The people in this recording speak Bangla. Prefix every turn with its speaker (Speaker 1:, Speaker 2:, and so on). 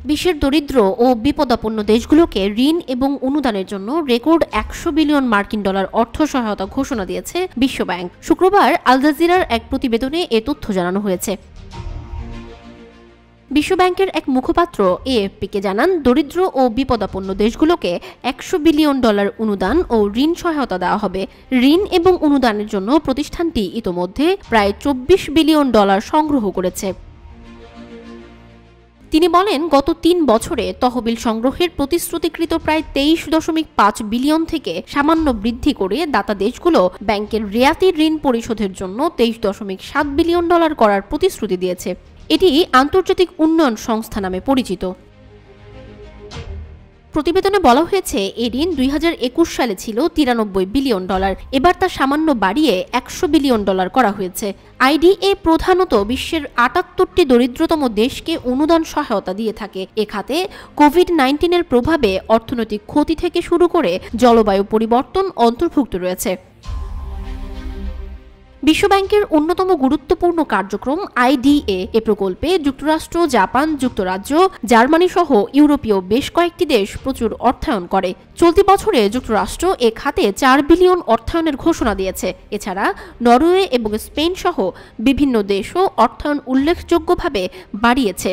Speaker 1: বিশ্বের দরিদ্র ও বিপদাপন্ন দেশগুলোকে ঋণ এবং অনুদানের জন্য রেকর্ড ১০০ বিলিয়ন মার্কিন ডলার অর্থ সহায়তা ঘোষণা দিয়েছে বিশ্বব্যাংক। শুক্রবার আল জাজিরার এক প্রতিবেদনে এ তথ্য জানানো হয়েছে। বিশ্বব্যাংকের এক মুখপাত্র এএফপিকে জানান, দরিদ্র ও বিপদাপন্ন দেশগুলোকে ১০০ বিলিয়ন ডলার অনুদান ও ঋণ সহায়তা দেওয়া হবে। ঋণ এবং অনুদানের জন্য প্রতিষ্ঠানটি ইতোমধ্যে প্রায় ২৪ বিলিয়ন ডলার সংগ্রহ করেছে। তিনি বলেন, গত ৩ বছরে তহবিল সংগ্রহের প্রতিশ্রুতিকৃত প্রায় ২৩.৫ বিলিয়ন থেকে সামান্য বৃদ্ধি করে দাতা দেশগুলো ব্যাংকের রেয়াতি ঋণ পরিশোধের জন্য ২৩.৭ বিলিয়ন ডলার করার প্রতিশ্রুতি দিয়েছে। এটি আন্তর্জাতিক উন্নয়ন সংস্থা নামে পরিচিত। প্রতিবেদনে বলা হয়েছে, এই ঋণ ২০২১ সালে ছিল ৯৩ বিলিয়ন ডলার, এবার তা সামান্য বাড়িয়ে ১০০ বিলিয়ন ডলার করা হয়েছে। আইডিএ প্রধানত বিশ্বের ৭৮টি দরিদ্রতম দেশকে অনুদান সহায়তা দিয়ে থাকে। এ খাতে কোভিড-১৯ প্রভাবে অর্থনৈতিক ক্ষতি থেকে শুরু করে জলবায়ু পরিবর্তন অন্তর্ভুক্ত রয়েছে। বিশ্বব্যাংকের অন্যতম গুরুত্বপূর্ণ কার্যক্রম আইডিএ। এ প্রকল্পে যুক্তরাষ্ট্র, জাপান, যুক্তরাজ্য, জার্মানি সহ ইউরোপীয় বেশ কয়েকটি দেশ প্রচুর অর্থায়ন করে। চলতি বছরে যুক্তরাষ্ট্র এ খাতে ৪ বিলিয়ন অর্থায়নের ঘোষণা দিয়েছে। এছাড়া নরওয়ে এবং স্পেন সহ বিভিন্ন দেশও অর্থায়ন উল্লেখযোগ্যভাবে বাড়িয়েছে।